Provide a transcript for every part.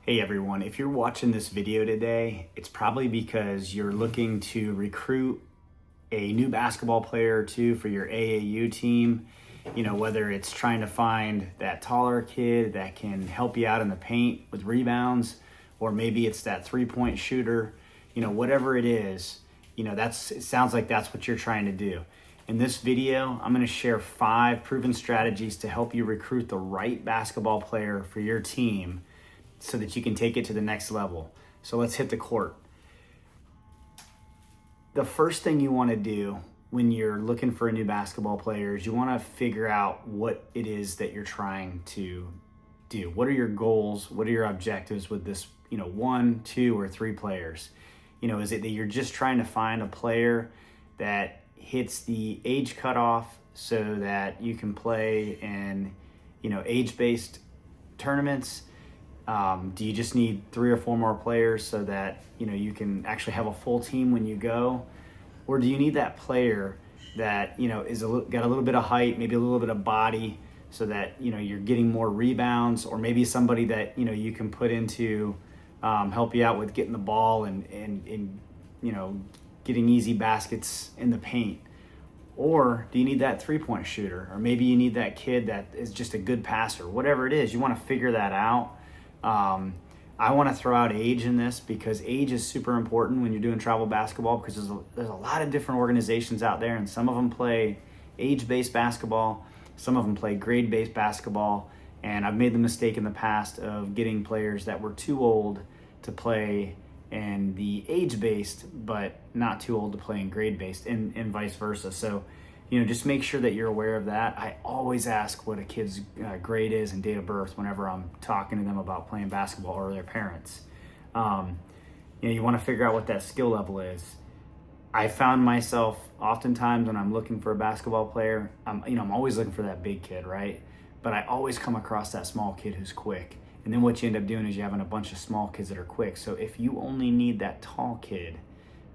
Hey everyone, if you're watching this video today, it's probably because you're looking to recruit a new basketball player or two for your AAU team. You know, whether it's trying to find that taller kid that can help you out in the paint with rebounds, or maybe it's that three-point shooter, whatever it is, it sounds like that's what you're trying to do. In this video, I'm going to share 5 proven strategies to help you recruit the right basketball player for your team so that you can take it to the next level. So let's hit the court. The first thing you want to do when you're looking for a new basketball player is you want to figure out what it is that you're trying to do. What are your goals? What are your objectives with this, 1, 2, or 3 players? Is it that you're just trying to find a player that hits the age cutoff so that you can play in, age-based tournaments? Do you just need 3 or 4 more players so that you can actually have a full team when you go? Or do you need that player that is got a little bit of height, maybe a little bit of body, so that you're getting more rebounds, or maybe somebody that you can put into help you out with getting the ball and getting easy baskets in the paint? Or do you need that 3-point shooter? Or maybe you need that kid that is just a good passer. Whatever it is, you want to figure that out. I want to throw out age in this because age is super important when you're doing travel basketball, because there's a lot of different organizations out there, and some of them play age-based basketball, some of them play grade-based basketball, and I've made the mistake in the past of getting players that were too old to play in the age-based but not too old to play in grade-based, and vice versa. So just make sure that you're aware of that. I always ask what a kid's grade is and date of birth whenever I'm talking to them about playing basketball, or their parents. You want to figure out what that skill level is. I found myself oftentimes when I'm looking for a basketball player, I'm always looking for that big kid, right? But I always come across that small kid who's quick. And then what you end up doing is you're having a bunch of small kids that are quick. So if you only need that tall kid,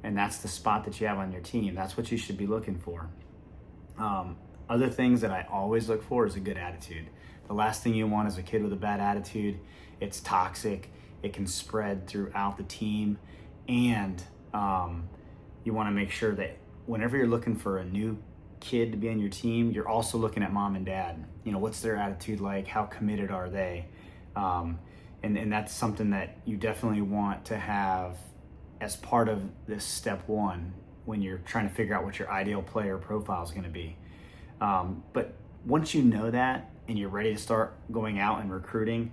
and that's the spot that you have on your team, that's what you should be looking for. Other things that I always look for is a good attitude. The last thing you want is a kid with a bad attitude. It's toxic. It can spread throughout the team. And you want to make sure that whenever you're looking for a new kid to be on your team, you're also looking at mom and dad. What's their attitude like? How committed are they? And that's something that you definitely want to have as part of this step 1 when you're trying to figure out what your ideal player profile is going to be. But once you know that and you're ready to start going out and recruiting,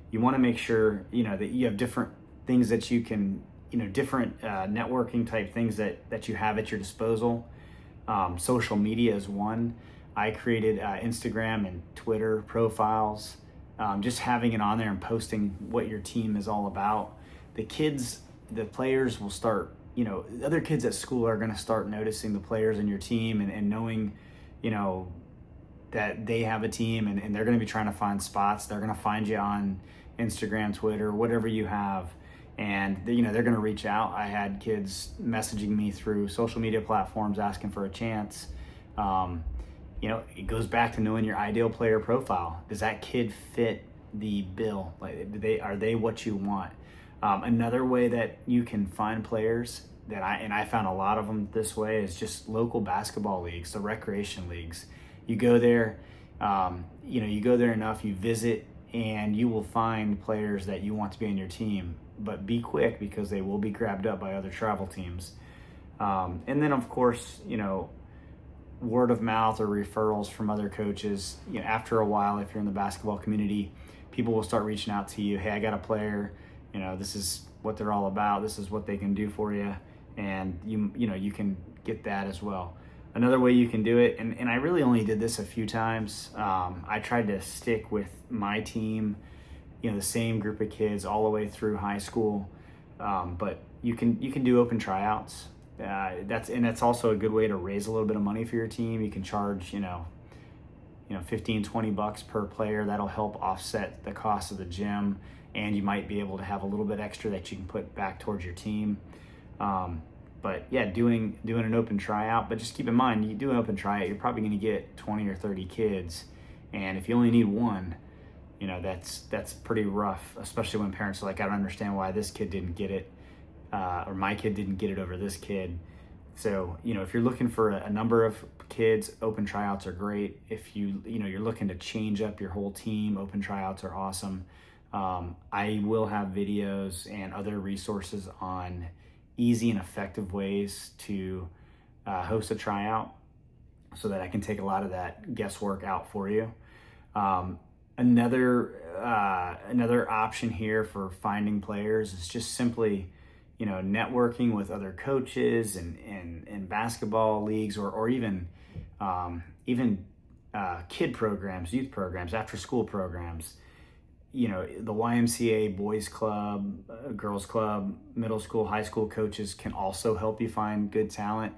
you want to make sure that you have different things that you can, different networking type things that you have at your disposal. Social media is one. I created Instagram and Twitter profiles. Just having it on there and posting what your team is all about. The players will start, other kids at school are going to start noticing the players in your team and knowing, that they have a team, and they're going to be trying to find spots. They're going to find you on Instagram, Twitter, whatever you have. And they're going to reach out. I had kids messaging me through social media platforms asking for a chance. It goes back to knowing your ideal player profile. Does that kid fit the bill? Like, are they what you want? Another way that you can find players that I found a lot of them this way is just local basketball leagues, the recreation leagues. You go there, you go there enough, you visit, and you will find players that you want to be on your team. But be quick, because they will be grabbed up by other travel teams. And then of course, word of mouth or referrals from other coaches. After a while, if you're in the basketball community, people will start reaching out to you. Hey, I got a player. This is what they're all about. This is what they can do for you, and you can get that as well. Another way you can do it, and I really only did this a few times. I tried to stick with my team, the same group of kids all the way through high school. But you can do open tryouts. That's also a good way to raise a little bit of money for your team. You can charge, $15-20 per player. That'll help offset the cost of the gym, and you might be able to have a little bit extra that you can put back towards your team. But yeah, doing an open tryout. But just keep in mind, you do an open tryout, you're probably going to get 20 or 30 kids, and if you only need one, that's pretty rough, especially when parents are like, I don't understand why this kid didn't get it, or my kid didn't get it over this kid. So, if you're looking for a number of kids, open tryouts are great. If you're looking to change up your whole team, open tryouts are awesome. I will have videos and other resources on easy and effective ways to host a tryout so that I can take a lot of that guesswork out for you. Another option here for finding players is just simply, networking with other coaches and basketball leagues, or even kid programs, youth programs, after school programs. The YMCA, boys club, girls club, middle school, high school coaches can also help you find good talent.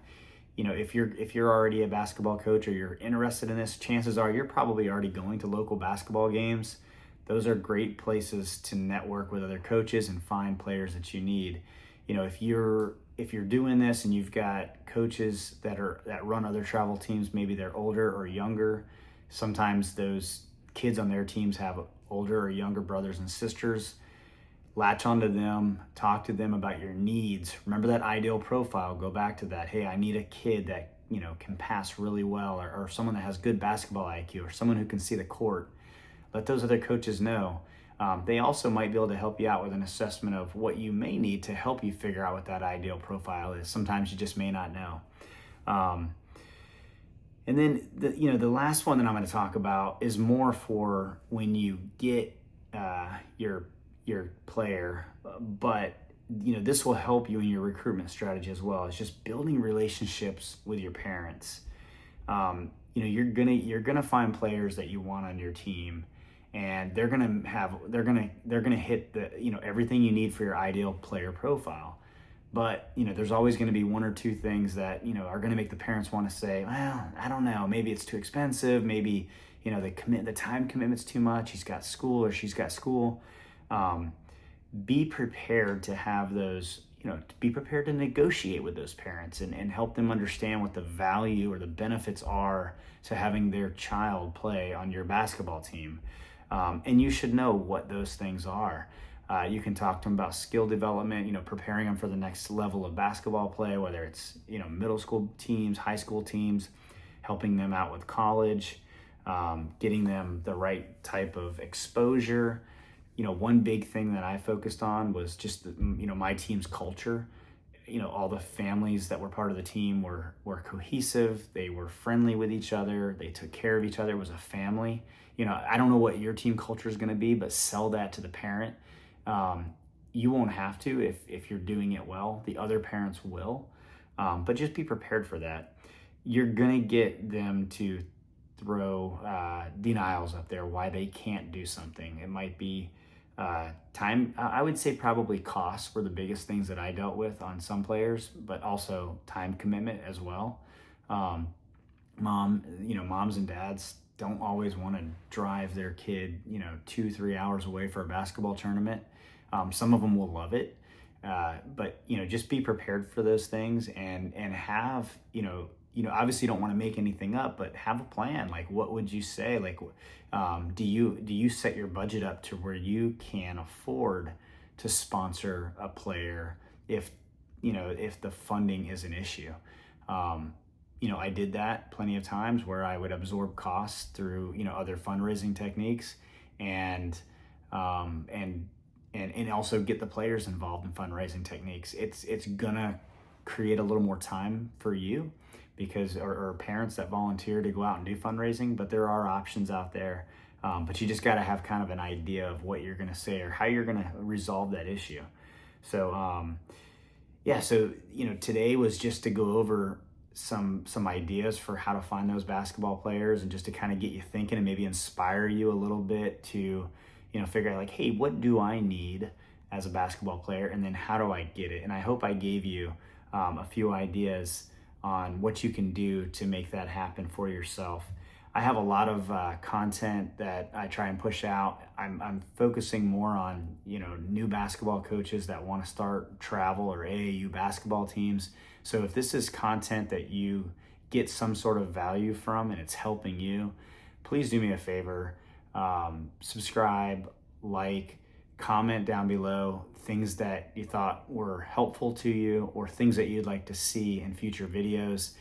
If you're already a basketball coach or you're interested in this, chances are you're probably already going to local basketball games. Those are great places to network with other coaches and find players that you need. If you're doing this and you've got coaches that run other travel teams, maybe they're older or younger. Sometimes those kids on their teams have older or younger brothers and sisters. Latch onto them, talk to them about your needs. Remember that ideal profile. Go back to that. Hey, I need a kid that can pass really well, or someone that has good basketball IQ, or someone who can see the court. Let those other coaches know. They also might be able to help you out with an assessment of what you may need to help you figure out what that ideal profile is. Sometimes you just may not know. And then the last one that I'm going to talk about is more for when you get your player, but this will help you in your recruitment strategy as well. It's just building relationships with your parents. You're gonna find players that you want on your team, and they're gonna hit the everything you need for your ideal player profile. But there's always going to be one or two things that are going to make the parents want to say, well, I don't know, maybe it's too expensive, maybe the time commitment's too much, he's got school or she's got school. Be prepared to have those, be prepared to negotiate with those parents and help them understand what the value or the benefits are to having their child play on your basketball team. And you should know what those things are. You can talk to them about skill development, preparing them for the next level of basketball play, whether it's, middle school teams, high school teams, helping them out with college, getting them the right type of exposure. One big thing that I focused on was just, my team's culture. All the families that were part of the team were cohesive. They were friendly with each other. They took care of each other. It was a family. I don't know what your team culture is going to be, but sell that to the parent. You won't have to if you're doing it well. The other parents will, but just be prepared for that. You're gonna get them to throw denials up there why they can't do something. It might be time. I would say probably costs were the biggest things that I dealt with on some players, but also time commitment as well. Moms and dads don't always want to drive their kid 2-3 hours away for a basketball tournament. Some of them will love it, but just be prepared for those things and have obviously you don't want to make anything up, but have a plan. Like, what would you say? Like, do you set your budget up to where you can afford to sponsor a player if the funding is an issue? I did that plenty of times where I would absorb costs through other fundraising techniques and also get the players involved in fundraising techniques. It's gonna create a little more time for you because or parents that volunteer to go out and do fundraising, but there are options out there. But you just got to have kind of an idea of what you're gonna say or how you're gonna resolve that issue. So today was just to go over some ideas for how to find those basketball players and just to kind of get you thinking and maybe inspire you a little bit to figure out like, hey, what do I need as a basketball player, and then how do I get it? And I hope I gave you a few ideas on what you can do to make that happen for yourself. I have a lot of content that I try and push out. I'm focusing more on new basketball coaches that want to start travel or AAU basketball teams. So if this is content that you get some sort of value from and it's helping you, please do me a favor. Subscribe, like, comment down below things that you thought were helpful to you or things that you'd like to see in future videos.